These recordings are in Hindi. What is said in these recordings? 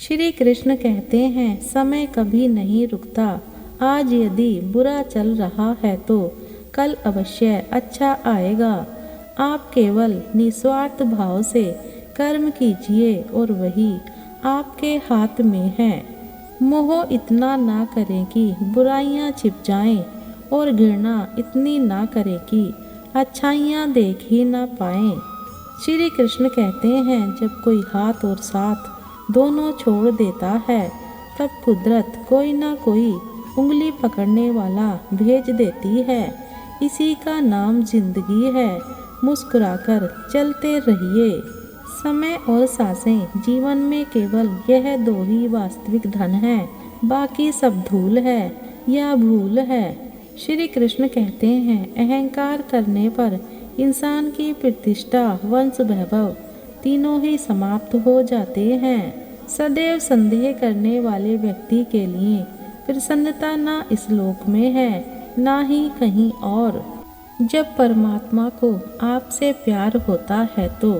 श्री कृष्ण कहते हैं, समय कभी नहीं रुकता। आज यदि बुरा चल रहा है तो कल अवश्य अच्छा आएगा। आप केवल निस्वार्थ भाव से कर्म कीजिए और वही आपके हाथ में है। मोह इतना ना करें कि बुराइयां छिप जाएं और घृणा इतनी ना करें कि अच्छाइयां देख ही ना पाएं। श्री कृष्ण कहते हैं, जब कोई हाथ और साथ दोनों छोड़ देता है तब कुदरत कोई ना कोई उंगली पकड़ने वाला भेज देती है। इसी का नाम जिंदगी है। मुस्कुराकर चलते रहिए। समय और सांसें जीवन में केवल यह दो ही वास्तविक धन है, बाकी सब धूल है या भूल है। श्री कृष्ण कहते हैं, अहंकार करने पर इंसान की प्रतिष्ठा, वंश, वैभव तीनों ही समाप्त हो जाते हैं। सदैव संदेह करने वाले व्यक्ति के लिए प्रसन्नता ना इस लोक में है ना ही कहीं और। जब परमात्मा को आपसे प्यार होता है तो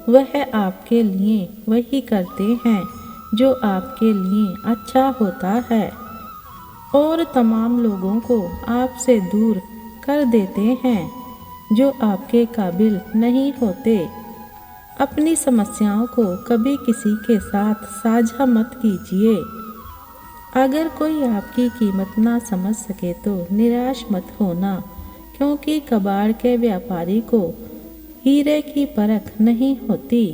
वह आपके लिए वही करते हैं जो आपके लिए अच्छा होता है और तमाम लोगों को आपसे दूर कर देते हैं जो आपके काबिल नहीं होते। अपनी समस्याओं को कभी किसी के साथ साझा मत कीजिए। अगर कोई आपकी कीमत ना समझ सके तो निराश मत होना, क्योंकि कबाड़ के व्यापारी को हीरे की परख नहीं होती।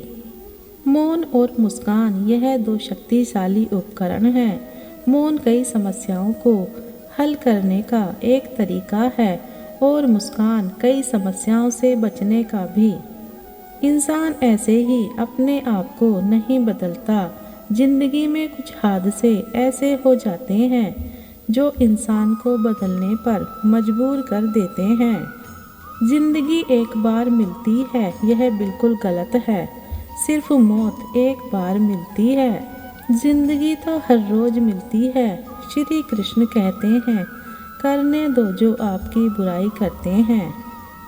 मौन और मुस्कान यह दो शक्तिशाली उपकरण हैं। मौन कई समस्याओं को हल करने का एक तरीका है और मुस्कान कई समस्याओं से बचने का भी। इंसान ऐसे ही अपने आप को नहीं बदलता। जिंदगी में कुछ हादसे ऐसे हो जाते हैं जो इंसान को बदलने पर मजबूर कर देते हैं। जिंदगी एक बार मिलती है, यह बिल्कुल गलत है। सिर्फ मौत एक बार मिलती है। जिंदगी तो हर रोज मिलती है। श्री कृष्ण कहते हैं, करने दो जो आपकी बुराई करते हैं।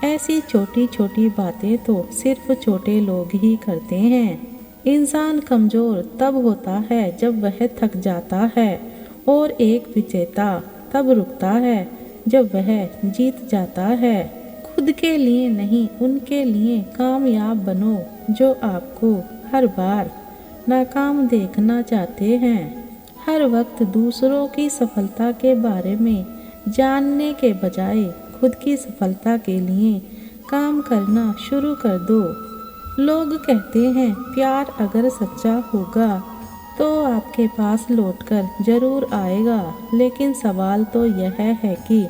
ऐसी छोटी छोटी बातें तो सिर्फ छोटे लोग ही करते हैं। इंसान कमजोर तब होता है जब वह थक जाता है और एक विजेता तब रुकता है जब वह जीत जाता है। खुद के लिए नहीं, उनके लिए कामयाब बनो जो आपको हर बार नाकाम देखना चाहते हैं। हर वक्त दूसरों की सफलता के बारे में जानने के बजाय खुद की सफलता के लिए काम करना शुरू कर दो। लोग कहते हैं, प्यार अगर सच्चा होगा तो आपके पास लौटकर जरूर आएगा। लेकिन सवाल तो यह है कि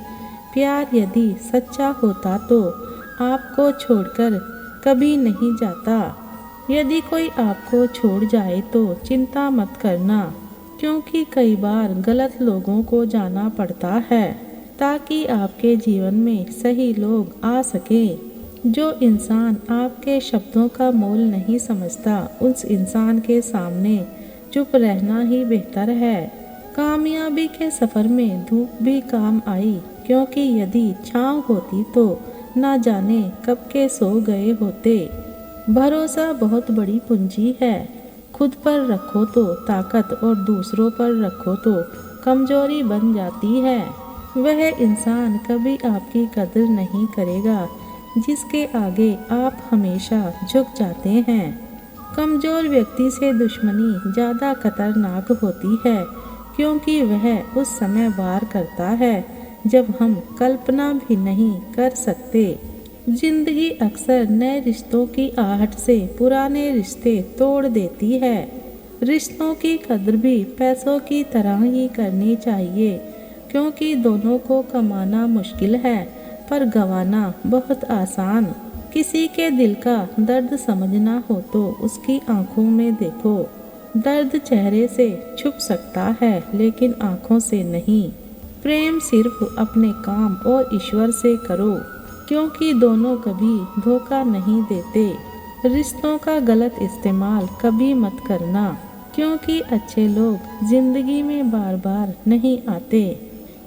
प्यार यदि सच्चा होता तो आपको छोड़कर कभी नहीं जाता। यदि कोई आपको छोड़ जाए तो चिंता मत करना, क्योंकि कई बार गलत लोगों को जाना पड़ता है ताकि आपके जीवन में सही लोग आ सके। जो इंसान आपके शब्दों का मोल नहीं समझता, उस इंसान के सामने चुप रहना ही बेहतर है। कामयाबी के सफर में धूप भी काम आई, क्योंकि यदि छांव होती तो ना जाने कब के सो गए होते। भरोसा बहुत बड़ी पूंजी है। खुद पर रखो तो ताकत और दूसरों पर रखो तो कमजोरी बन जाती है। वह इंसान कभी आपकी कदर नहीं करेगा जिसके आगे आप हमेशा झुक जाते हैं। कमजोर व्यक्ति से दुश्मनी ज़्यादा खतरनाक होती है, क्योंकि वह उस समय वार करता है जब हम कल्पना भी नहीं कर सकते। जिंदगी अक्सर नए रिश्तों की आहट से पुराने रिश्ते तोड़ देती है। रिश्तों की कद्र भी पैसों की तरह ही करनी चाहिए, क्योंकि दोनों को कमाना मुश्किल है पर गंवाना बहुत आसान। किसी के दिल का दर्द समझना हो तो उसकी आंखों में देखो। दर्द चेहरे से छुप सकता है लेकिन आंखों से नहीं। प्रेम सिर्फ अपने काम और ईश्वर से करो, क्योंकि दोनों कभी धोखा नहीं देते। रिश्तों का गलत इस्तेमाल कभी मत करना, क्योंकि अच्छे लोग जिंदगी में बार बार नहीं आते।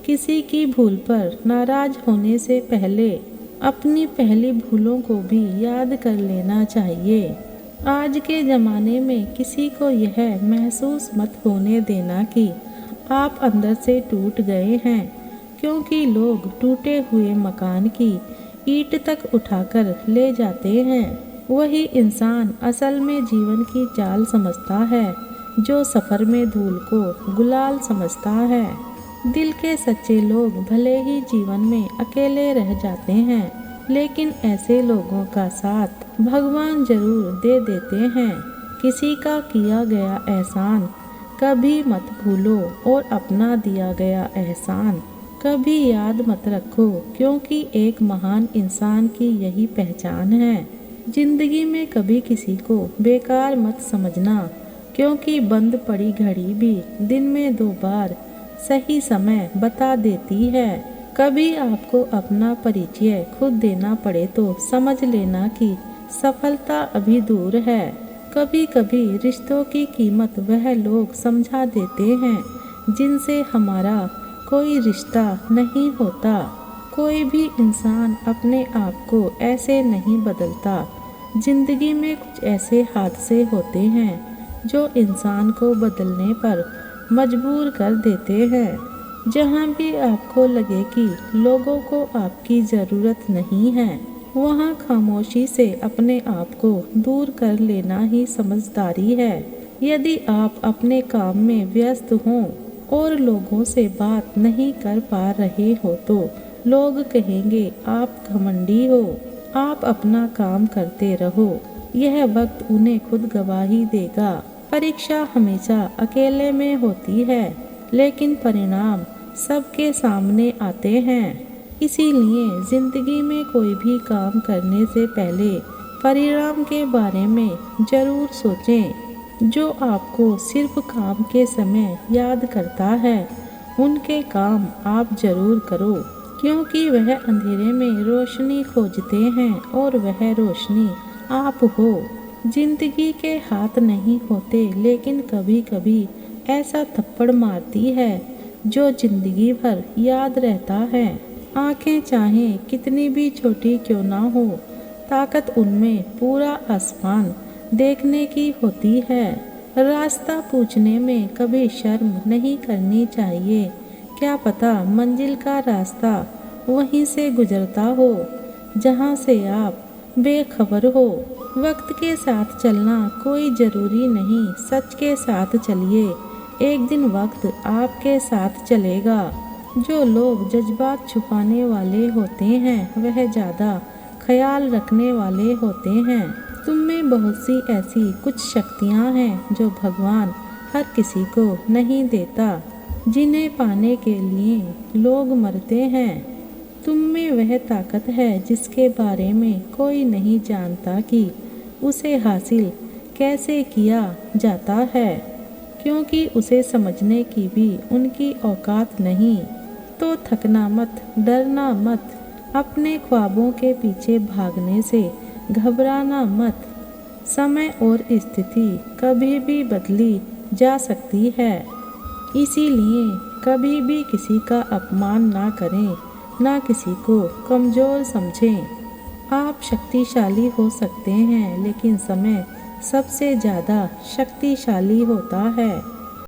किसी की भूल पर नाराज होने से पहले अपनी पहली भूलों को भी याद कर लेना चाहिए। आज के ज़माने में किसी को यह महसूस मत होने देना कि आप अंदर से टूट गए हैं, क्योंकि लोग टूटे हुए मकान की ईंट तक उठाकर ले जाते हैं। वही इंसान असल में जीवन की चाल समझता है, जो सफ़र में धूल को गुलाल समझता है। दिल के सच्चे लोग भले ही जीवन में अकेले रह जाते हैं, लेकिन ऐसे लोगों का साथ भगवान जरूर दे देते हैं। किसी का किया गया एहसान कभी मत भूलो और अपना दिया गया एहसान कभी याद मत रखो, क्योंकि एक महान इंसान की यही पहचान है। जिंदगी में कभी किसी को बेकार मत समझना, क्योंकि बंद पड़ी घड़ी भी दिन में 2 बार सही समय बता देती है। कभी आपको अपना परिचय खुद देना पड़े तो समझ लेना कि सफलता अभी दूर है। कभी कभी रिश्तों की कीमत वह लोग समझा देते हैं जिनसे हमारा कोई रिश्ता नहीं होता। कोई भी इंसान अपने आप को ऐसे नहीं बदलता। जिंदगी में कुछ ऐसे हादसे होते हैं जो इंसान को बदलने पर मजबूर कर देते हैं। जहाँ भी आपको लगे कि लोगों को आपकी ज़रूरत नहीं है, वहाँ खामोशी से अपने आप को दूर कर लेना ही समझदारी है। यदि आप अपने काम में व्यस्त हों और लोगों से बात नहीं कर पा रहे हो तो लोग कहेंगे आप घमंडी हो। आप अपना काम करते रहो, यह वक्त उन्हें खुद गवाही देगा। परीक्षा हमेशा अकेले में होती है, लेकिन परिणाम सबके सामने आते हैं। इसीलिए जिंदगी में कोई भी काम करने से पहले परिणाम के बारे में जरूर सोचें। जो आपको सिर्फ काम के समय याद करता है, उनके काम आप जरूर करो, क्योंकि वह अंधेरे में रोशनी खोजते हैं और वह रोशनी आप हो। जिंदगी के हाथ नहीं होते, लेकिन कभी कभी ऐसा थप्पड़ मारती है जो जिंदगी भर याद रहता है। आंखें चाहे कितनी भी छोटी क्यों ना हो, ताकत उनमें पूरा आसमान देखने की होती है। रास्ता पूछने में कभी शर्म नहीं करनी चाहिए। क्या पता मंजिल का रास्ता वहीं से गुजरता हो जहां से आप बेखबर हो। वक्त के साथ चलना कोई ज़रूरी नहीं, सच के साथ चलिए, एक दिन वक्त आपके साथ चलेगा। जो लोग जज्बात छुपाने वाले होते हैं, वह ज़्यादा ख्याल रखने वाले होते हैं। तुम में बहुत सी ऐसी कुछ शक्तियाँ हैं जो भगवान हर किसी को नहीं देता, जिन्हें पाने के लिए लोग मरते हैं। तुम में वह ताकत है जिसके बारे में कोई नहीं जानता कि उसे हासिल कैसे किया जाता है, क्योंकि उसे समझने की भी उनकी औकात नहीं। तो थकना मत, डरना मत, अपने ख्वाबों के पीछे भागने से घबराना मत। समय और स्थिति कभी भी बदली जा सकती है, इसीलिए कभी भी किसी का अपमान ना करें, ना किसी को कमज़ोर समझें। आप शक्तिशाली हो सकते हैं, लेकिन समय सबसे ज़्यादा शक्तिशाली होता है।